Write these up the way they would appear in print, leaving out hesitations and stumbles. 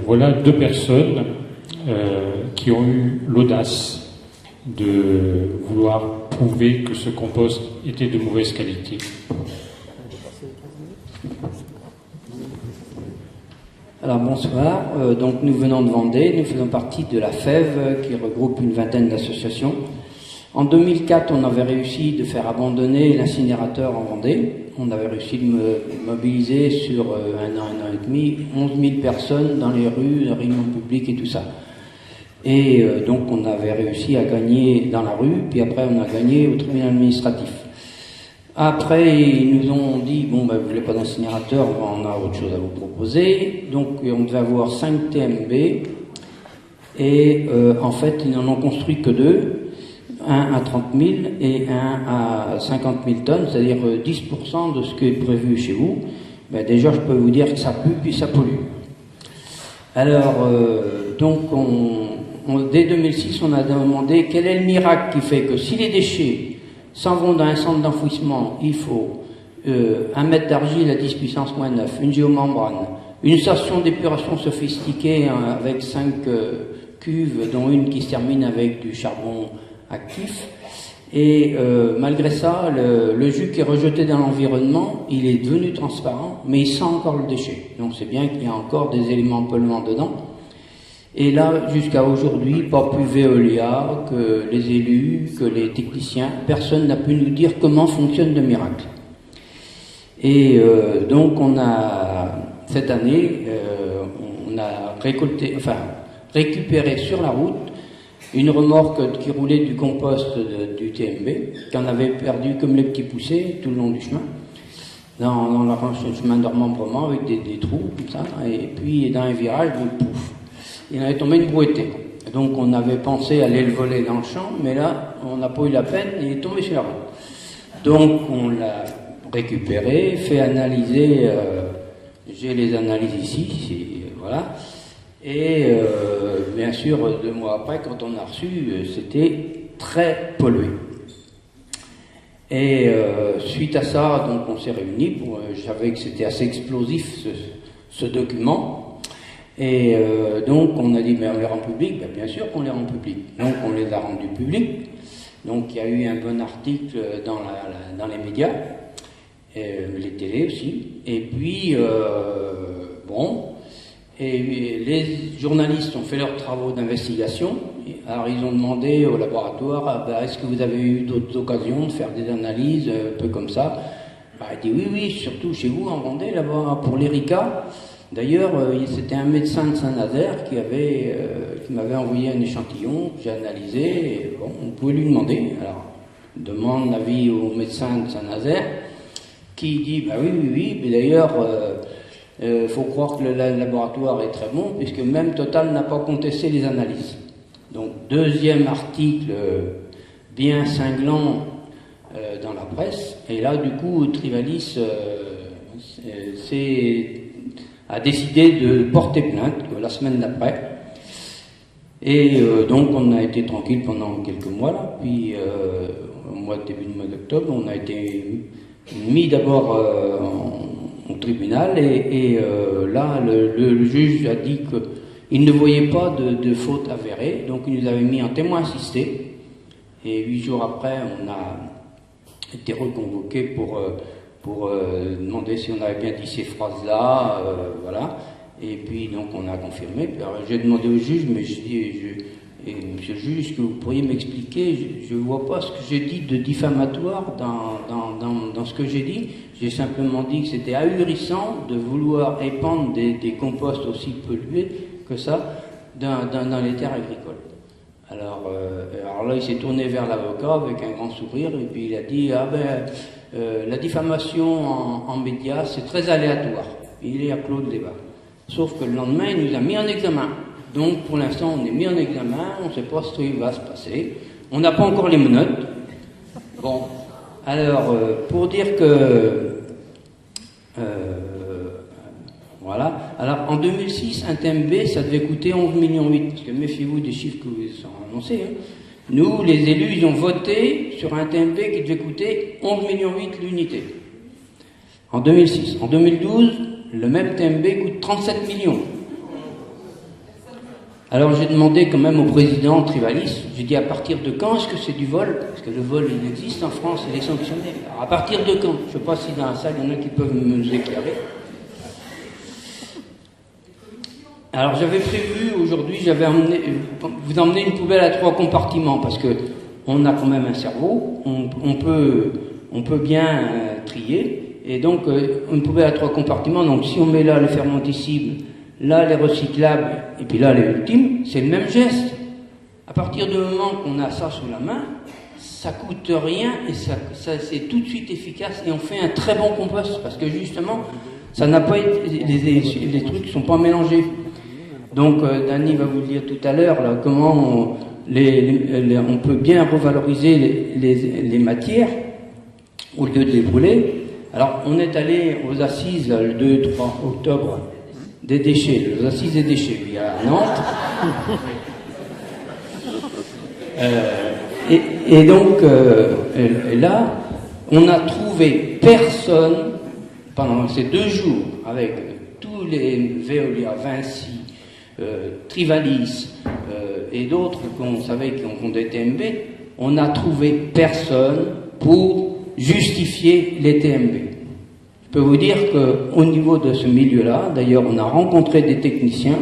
voilà deux personnes qui ont eu l'audace de vouloir prouver que ce compost était de mauvaise qualité. Alors bonsoir, donc nous venons de Vendée, nous faisons partie de la FEV qui regroupe une vingtaine d'associations. En 2004, on avait réussi de faire abandonner l'incinérateur en Vendée. On avait réussi de mobiliser sur un an et demi 11 000 personnes dans les rues, les réunions publiques et tout ça. Et donc on avait réussi à gagner dans la rue, puis après on a gagné au tribunal administratif. Après, ils nous ont dit, bon, ben, vous voulez pas d'incinérateur, on a autre chose à vous proposer. Donc, on devait avoir 5 TMB. Et en fait, ils n'en ont construit que 2. Un à 30 000 et un à 50 000 tonnes, c'est-à-dire 10% de ce qui est prévu chez vous. Ben, déjà, je peux vous dire que ça pue, puis ça pollue. Alors, donc, dès 2006, on a demandé quel est le miracle qui fait que si les déchets s'en vont dans un centre d'enfouissement, il faut 1 mètre d'argile à 10 puissance moins 9, une géomembrane, une station d'épuration sophistiquée avec 5 cuves, dont une qui se termine avec du charbon actif. Et malgré ça, le jus qui est rejeté dans l'environnement, il est devenu transparent, mais il sent encore le déchet. Donc c'est bien qu'il y a encore des éléments polluants dedans. Et là, jusqu'à aujourd'hui, pas plus Veolia que les élus, que les techniciens, personne n'a pu nous dire comment fonctionne le miracle. Et donc, cette année, on a récupéré sur la route une remorque qui roulait du compost du TMB, qu'on avait perdu comme les petits poussés tout le long du chemin, dans le chemin d'Ormont-Brement avec des trous, comme ça, et puis dans un virage, pouf. Il avait tombé une brouettée. Donc on avait pensé aller le voler dans le champ, mais là, on n'a pas eu la peine, il est tombé sur la route. Donc on l'a récupéré, fait analyser, j'ai les analyses ici, voilà. Et bien sûr, 2 mois après, quand on a reçu, c'était très pollué. Et suite à ça, donc on s'est réunis, je savais que c'était assez explosif ce document. Et donc on a dit, mais on les rend publics, bien sûr qu'on les rend publics. Donc on les a rendus publics. Donc il y a eu un bon article dans les médias, les télés aussi. Et puis, et les journalistes ont fait leurs travaux d'investigation. Alors ils ont demandé au laboratoire, est-ce que vous avez eu d'autres occasions de faire des analyses, un peu comme ça. Il dit oui, surtout chez vous en Vendée, là-bas, pour l'ERICA. D'ailleurs, c'était un médecin de Saint-Nazaire qui m'avait envoyé un échantillon que j'ai analysé. Et bon, on pouvait lui demander. Alors, il demande l'avis au médecin de Saint-Nazaire, qui dit oui. Mais d'ailleurs, faut croire que le laboratoire est très bon, puisque même Total n'a pas contesté les analyses. Donc, deuxième article bien cinglant dans la presse. Et là, du coup, Trivalis a décidé de porter plainte la semaine d'après. Et donc on a été tranquille pendant quelques mois là. Puis début du mois d'octobre, on a été mis d'abord au tribunal et là le juge a dit qu'il ne voyait pas de faute avérée, donc il nous avait mis en témoin assisté. Et 8 jours après, on a été reconvoqué pour demander si on avait bien dit ces phrases-là, voilà. Et puis donc on a confirmé. Puis, j'ai demandé au juge, mais je dis, monsieur le juge, est-ce que vous pourriez m'expliquer, je ne vois pas ce que j'ai dit de diffamatoire dans ce que j'ai dit. J'ai simplement dit que c'était ahurissant de vouloir épandre des composts aussi pollués que ça dans les terres agricoles. Alors là, il s'est tourné vers l'avocat avec un grand sourire et puis il a dit la diffamation en médias, c'est très aléatoire. Il est à clos le débat. Sauf que le lendemain, il nous a mis en examen. Donc, pour l'instant, on est mis en examen, on ne sait pas ce qui va se passer. On n'a pas encore les menottes. Bon, alors, pour dire que... voilà. Alors, en 2006, un TMB, ça devait coûter 11,8 millions. Parce que méfiez-vous des chiffres que vous sont annoncés. Hein. Nous, les élus, ils ont voté sur un TMB qui devait coûter 11,8 millions l'unité. En 2006. En 2012, le même TMB coûte 37 millions. Alors j'ai demandé quand même au président Trivalis, j'ai dit à partir de quand est-ce que c'est du vol? Parce que le vol il existe en France, il est sanctionné. Alors à partir de quand? Je ne sais pas si dans la salle il y en a qui peuvent me éclairer. Alors j'avais prévu aujourd'hui, vous emmener une poubelle à 3 compartiments parce que on a quand même un cerveau, on peut bien trier, et donc une poubelle à 3 compartiments, donc si on met là les fermentescibles, là les recyclables, et puis là les ultimes, c'est le même geste. À partir du moment qu'on a ça sous la main, ça coûte rien et ça c'est tout de suite efficace et on fait un très bon compost parce que justement, ça n'a pas été, les trucs ne sont pas mélangés. Donc Danny va vous le dire tout à l'heure, là, comment on peut bien revaloriser les matières au lieu de les brûler. Alors on est allé aux assises le 2-3 octobre des déchets, aux assises des déchets, puis à Nantes. Et donc là, on a trouvé personne pendant ces 2 jours avec tous les Veolia, Vinci, Trivalis et d'autres qu'on savait qui ont des TMB, on n'a trouvé personne pour justifier les TMB. Je peux vous dire qu'au niveau de ce milieu-là, d'ailleurs on a rencontré des techniciens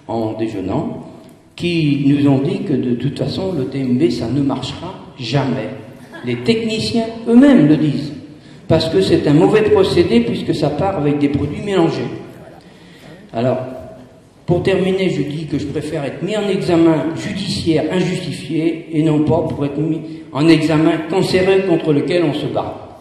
en déjeunant qui nous ont dit que de toute façon le TMB ça ne marchera jamais. Les techniciens eux-mêmes le disent, parce que c'est un mauvais procédé puisque ça part avec des produits mélangés. Alors, pour terminer, je dis que je préfère être mis en examen judiciaire injustifié et non pas pour être mis en examen cancéreux contre lequel on se bat.